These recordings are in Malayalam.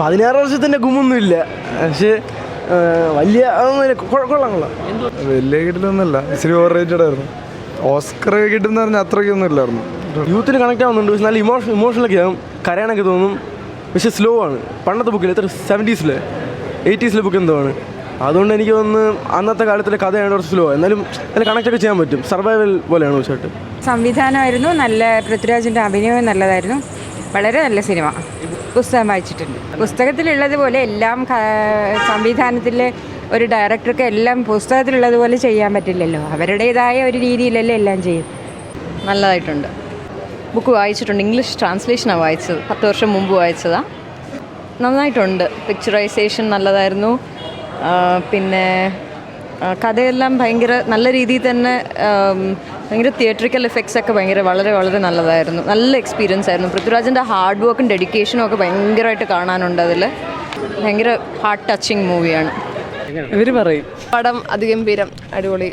16 വർഷത്തിൻ്റെ ഗുമൊന്നുമില്ല, പക്ഷേ വലിയ കൊള്ളാം. വലിയ കിട്ടിലൊന്നുമില്ല, ഇച്ചിരി ഓവർ റേറ്റഡ് ആയിരുന്നു. ഓസ്കർ കിട്ടുന്ന പറഞ്ഞാൽ അത്രയ്ക്കൊന്നും ഇല്ലായിരുന്നു. യൂത്തിന് കണക്ട് ആവുന്നുണ്ട്, പക്ഷെ നല്ല ഇമോഷണലൊക്കെ ആകും, കരയാനൊക്കെ തോന്നും. പക്ഷെ സ്ലോ ആണ്. പണ്ടത്തെ ബുക്കിൽ എത്ര 70s 80s ബുക്ക് എന്തോ ആണ്. അതുകൊണ്ട് എനിക്ക് തോന്നുന്നു അന്നത്തെ കാലത്തിലെ കഥയാണ് കുറച്ച് സ്ലോ, എന്നാലും അതിൽ കണക്റ്റൊക്കെ ചെയ്യാൻ പറ്റും. സർവൈവൽ പോലെയാണ് പക്ഷേ. സംവിധാനമായിരുന്നു നല്ല, പൃഥ്വിരാജിൻ്റെ അഭിനയവും നല്ലതായിരുന്നു. വളരെ നല്ല സിനിമ. പുസ്തകം വായിച്ചിട്ടുണ്ട്. പുസ്തകത്തിലുള്ളതുപോലെ എല്ലാം സംവിധാനത്തിലെ ഒരു ഡയറക്ടർക്ക് എല്ലാം പുസ്തകത്തിലുള്ളതുപോലെ ചെയ്യാൻ പറ്റില്ലല്ലോ. അവരുടേതായ ഒരു രീതിയിലല്ലേ എല്ലാം ചെയ്യും. നല്ലതായിട്ടുണ്ട്. ബുക്ക് വായിച്ചിട്ടുണ്ട്, ഇംഗ്ലീഷ് ട്രാൻസ്ലേഷനാണ് വായിച്ചത്, 10 വർഷം മുമ്പ് വായിച്ചതാണ്. നന്നായിട്ടുണ്ട്. പിക്ചറൈസേഷൻ നല്ലതായിരുന്നു. പിന്നെ കഥയെല്ലാം ഭയങ്കര നല്ല രീതിയിൽ തന്നെ, ഭയങ്കര തിയേറ്ററിക്കൽ എഫക്ട്സ് ഒക്കെ വളരെ വളരെ നല്ലതായിരുന്നു. നല്ല എക്സ്പീരിയൻസ് ആയിരുന്നു. പൃഥ്വിരാജിൻ്റെ ഹാർഡ് വർക്കും ഡെഡിക്കേഷനും ഒക്കെ ഭയങ്കരമായിട്ട് കാണാനുണ്ട്. അതിൽ ഭയങ്കര ഹാർട്ട് ടച്ചിങ് മൂവിയാണ്. ഇവർ പറയും പടം അതിഗംഭീരം, അടിപൊളി.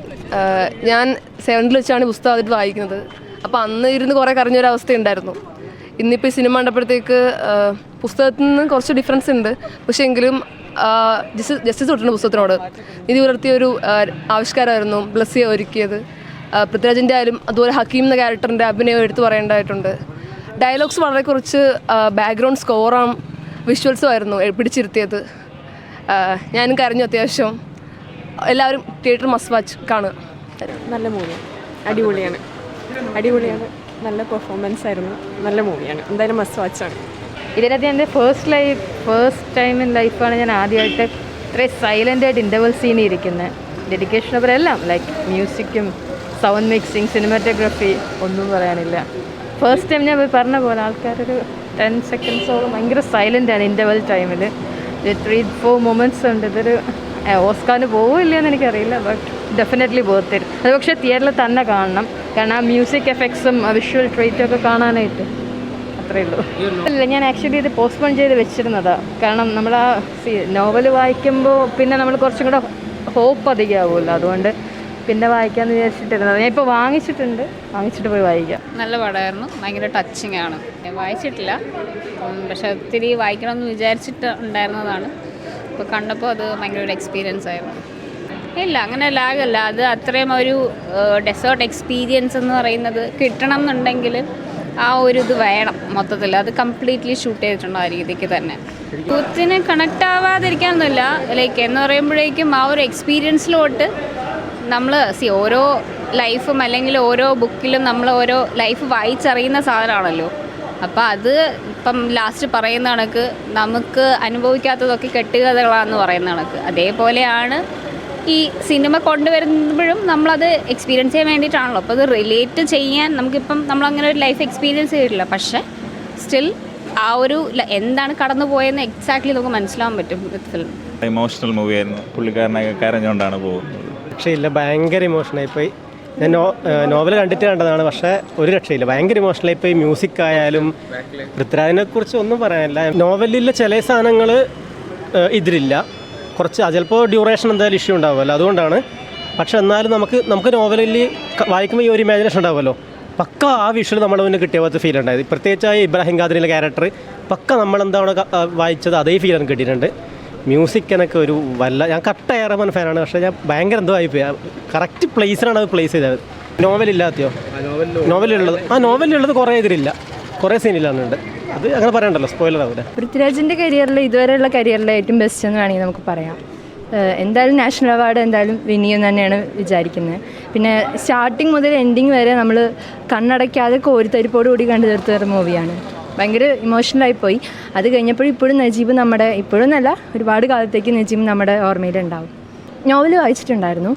ഞാൻ 7th വെച്ചാണ് പുസ്തകം അതിൽ വായിക്കുന്നത്. അപ്പോൾ അന്ന് ഇരുന്ന് കുറേ കരഞ്ഞൊരവസ്ഥയുണ്ടായിരുന്നു. ഇന്നിപ്പോൾ ഈ സിനിമ കണ്ടപ്പോഴത്തേക്ക് പുസ്തകത്തിൽ നിന്ന് കുറച്ച് ഡിഫറൻസ് ഉണ്ട്. പക്ഷേ എങ്കിലും ജസ്റ്റിസ് തൊട്ടുണ്ട് പുസ്തകത്തിനോട്. നീതി പുലർത്തിയൊരു ആവിഷ്കാരമായിരുന്നു ബ്ലസ്സിയെ ഒരുക്കിയത്. പൃഥ്വിരാജിൻ്റെ ആയാലും അതുപോലെ ഹക്കീം എന്ന ക്യാരക്ടറിൻ്റെ അഭിനയം എടുത്തു പറയേണ്ടതായിട്ടുണ്ട്. ഡയലോഗ്സ് വളരെ കുറച്ച്, ബാക്ക്ഗ്രൗണ്ട് സ്കോറാണ്, വിഷ്വൽസും ആയിരുന്നു പിടിച്ചിരുത്തിയത്. ഞാനും കരഞ്ഞു അത്യാവശ്യം. എല്ലാവരും തിയേറ്റർ മസ്റ്റ് വാച്ച് കാണുക. നല്ല മൂവിയാണ്, അടിപൊളിയാണ്. നല്ല പെർഫോമൻസ് ആയിരുന്നു. നല്ല മൂവിയാണ്, എന്തായാലും മസ്റ്റ് വാച്ചാണ്. ഇതിനകത്ത് എൻ്റെ ഫസ്റ്റ് ടൈം ഇൻ ലൈഫാണ് ഞാൻ ആദ്യമായിട്ട് ഇത്രയും സൈലൻ്റായിട്ട് ഇൻ്റർവൽ സീനിൽ ഇരിക്കുന്നത്. ഡെഡിക്കേഷൻ ഓവർ എല്ലാം, ലൈക്ക് മ്യൂസിക്കും സൗണ്ട് മിക്സിങ് സിനിമാറ്റോഗ്രഫി ഒന്നും പറയാനില്ല. ഫസ്റ്റ് ടൈം ഞാൻ പറഞ്ഞ പോലെ ആൾക്കാരൊരു 10 സെക്കൻഡ്സോളം ഭയങ്കര സൈലൻ്റാണ് ഇൻ്റർവൽ ടൈമിൽ. 3-4 മൊമെൻറ്റ്സ് ഉണ്ട്. ഇതൊരു ഓസ്കാറിന് പോവില്ലെന്ന് എനിക്കറിയില്ല, ബട്ട് ഡെഫിനറ്റ്ലി വർത്ത് ഇറ്റ്. അത് പക്ഷേ തിയേറ്ററിൽ തന്നെ കാണണം, കാരണം ആ മ്യൂസിക് എഫക്ട്സും വിഷ്വൽ ട്രീറ്റും ഒക്കെ കാണാനായിട്ട്. അത്രയേ ഉള്ളൂ. അല്ല, ഞാൻ ആക്ച്വലി ഇത് പോസ്റ്റ്പോൺ ചെയ്ത് വെച്ചിരുന്നതാണ്. കാരണം നമ്മൾ ആ നോവൽ വായിക്കുമ്പോൾ പിന്നെ നമ്മൾ കുറച്ചും കൂടെ ഹോപ്പ് അധികമാവുമല്ലോ, അതുകൊണ്ട് പിന്നെ വായിക്കാമെന്ന് വിചാരിച്ചിട്ടിരുന്നത്. ഞാൻ ഇപ്പോൾ വാങ്ങിച്ചിട്ട് പോയി വായിക്കാം. നല്ല പടമായിരുന്നു, ഭയങ്കര ടച്ചിങ് ആണ്. വായിച്ചിട്ടില്ല, പക്ഷെ ഒത്തിരി വായിക്കണമെന്ന് വിചാരിച്ചിട്ട് ഉണ്ടായിരുന്നതാണ്. ഇപ്പോൾ കണ്ടപ്പോൾ അത് ഭയങ്കര ഒരു എക്സ്പീരിയൻസ് ആയിരുന്നു. ഇല്ല, അങ്ങനെ ലാഗല്ല. അത് അത്രയും ഒരു ഡെസേർട്ട് എക്സ്പീരിയൻസ് എന്ന് പറയുന്നത് കിട്ടണം എന്നുണ്ടെങ്കിൽ ആ ഒരു ഇത് വേണം മൊത്തത്തിൽ. അത് കംപ്ലീറ്റ്ലി ഷൂട്ട് ചെയ്തിട്ടുണ്ട് ആ രീതിക്ക് തന്നെ. യൂത്തിന് കണക്റ്റ് ആവാതിരിക്കാനൊന്നുമില്ല. ലൈക്ക് എന്ന് പറയുമ്പോഴേക്കും ആ ഒരു എക്സ്പീരിയൻസിലോട്ട് നമ്മൾ ഓരോ ലൈഫും അല്ലെങ്കിൽ ഓരോ ബുക്കിലും നമ്മൾ ഓരോ ലൈഫ് വായിച്ചറിയുന്ന സാധനമാണല്ലോ. അപ്പോൾ അത് ഇപ്പം ലാസ്റ്റ് പറയുന്ന കണക്ക് നമുക്ക് അനുഭവിക്കാത്തതൊക്കെ കെട്ടുകഥകളാണെന്ന് പറയുന്ന കണക്ക് അതേപോലെയാണ് ഈ സിനിമ കൊണ്ടുവരുമ്പോഴും നമ്മളത് എക്സ്പീരിയൻസ് ചെയ്യാൻ വേണ്ടിയിട്ടാണല്ലോ. അപ്പോൾ അത് റിലേറ്റ് ചെയ്യാൻ നമുക്കിപ്പം നമ്മളങ്ങനെ ഒരു ലൈഫ് എക്സ്പീരിയൻസ് ചെയ്തിട്ടില്ല, പക്ഷേ സ്റ്റിൽ ആ ഒരു എന്താണ് കടന്നു പോയെന്ന് എക്സാക്ട്ലി നമുക്ക് മനസ്സിലാവാൻ പറ്റും വിത്ത് ഫിലിം. ഇമോഷണൽ മൂവിയായിരുന്നു. പുള്ളിക്കാരനൊക്കെ കരഞ്ഞുകൊണ്ടാണ് പോകുന്നത്. രക്ഷയില്ല, ഭയങ്കര ഇമോഷണലായിപ്പോയി. ഞാൻ നോവൽ കണ്ടിട്ട് കണ്ടതാണ്, പക്ഷേ ഒരു രക്ഷയില്ല, ഭയങ്കര ഇമോഷണലായിപ്പോയി. മ്യൂസിക് ആയാലും പൃഥ്വിരാജിനെ കുറിച്ച് ഒന്നും പറയാനില്ല. നോവലിലെ ചില സാധനങ്ങൾ ഇതിലില്ല, കുറച്ച് ചിലപ്പോൾ ഡ്യൂറേഷൻ എന്തായാലും ഇഷ്യൂ ഉണ്ടാവുമല്ലോ, അതുകൊണ്ടാണ്. പക്ഷെ എന്നാലും നമുക്ക് നോവലിൽ വായിക്കുമ്പോൾ ഈ ഒരു ഇമാജിനേഷൻ ഉണ്ടാവുമല്ലോ. പക്ക ആ വിഷ്വൽ നമ്മുടെ മുന്നിൽ കിട്ടിയ പോലത്തെ ഫീൽ ഉണ്ടായത്. പ്രത്യേകിച്ച് ആ ഇബ്രാഹിം ഖാദറിലെ ക്യാരക്ടർ പക്ക നമ്മളെന്താണ് വായിച്ചത് അതേ ഫീൽ എനിക്ക് കിട്ടിയിട്ടുണ്ട്. മ്യൂസിക് എനിക്ക് ഒരു ഞാൻ കട്ട എയർമാൻ ഫാനാണ്, പക്ഷേ ഞാൻ ഭയങ്കര എന്തോ ആയിപ്പോയി. കറക്റ്റ് പ്ലേസിലാണ് അത് പ്ലേസ് ചെയ്തത്. നോവലില്ലാത്തയോ? നോവലിലുള്ളത് കുറേ ഇതിലില്ല, കുറേ സീനിലാണുണ്ട്. അത് അങ്ങനെ പറയണ്ടല്ലോ, സ്പോയിലർ ആവില്ല. പൃഥ്വിരാജിൻ്റെ കരിയറിൽ ഇതുവരെയുള്ള കരിയറിലെ ഏറ്റവും ബെസ്റ്റ് എന്ന് വേണമെങ്കിൽ നമുക്ക് പറയാം. എന്തായാലും നാഷണൽ അവാർഡ് എന്തായാലും വിനിയെന്ന് തന്നെയാണ് വിചാരിക്കുന്നത്. പിന്നെ സ്റ്റാർട്ടിങ് മുതൽ എൻഡിങ് വരെ നമ്മൾ കണ്ണടയ്ക്കാതെ കോരിത്തരിപ്പോട് കൂടി കണ്ടു തീർത്തൊരു മൂവിയാണ്. ഭയങ്കര ഇമോഷണലായിപ്പോയി. അത് കഴിഞ്ഞപ്പോഴും ഇപ്പോഴും നജീബ് ഇപ്പോഴും നല്ല ഒരുപാട് കാലത്തേക്ക് നജീബ് നമ്മുടെ ഓർമ്മയിലുണ്ടാവും. നോവൽ വായിച്ചിട്ടുണ്ടായിരുന്നു.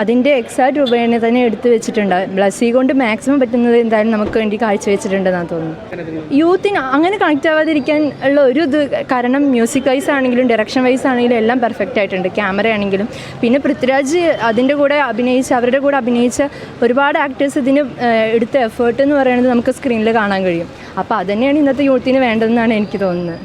അതിൻ്റെ എക്സാക്റ്റ് രൂപേണ തന്നെ എടുത്തു വെച്ചിട്ടുണ്ട്. ബ്ലസ്സി കൊണ്ട് മാക്സിമം പറ്റുന്നത് എന്തായാലും നമുക്ക് വേണ്ടി കാഴ്ചവെച്ചിട്ടുണ്ടെന്നാണ് തോന്നുന്നു. യൂത്തിന് അങ്ങനെ കണക്റ്റ് ആവാതിരിക്കാൻ ഉള്ള ഒരു ഇത് കാരണം മ്യൂസിക് വൈസ് ആണെങ്കിലും ഡയറക്ഷൻ വൈസ് ആണെങ്കിലും എല്ലാം പെർഫെക്റ്റ് ആയിട്ടുണ്ട്. ക്യാമറ ആണെങ്കിലും പിന്നെ പൃഥ്വിരാജ് അവരുടെ കൂടെ അഭിനയിച്ച ഒരുപാട് ആക്ടേഴ്സ് ഇതിന് എടുത്ത എഫേർട്ട് എന്ന് പറയുന്നത് നമുക്ക് സ്ക്രീനിൽ കാണാൻ കഴിയും. അപ്പോൾ അതുതന്നെയാണ് ഇന്നത്തെ യൂത്തിന് വേണ്ടതെന്നാണ് എനിക്ക് തോന്നുന്നത്.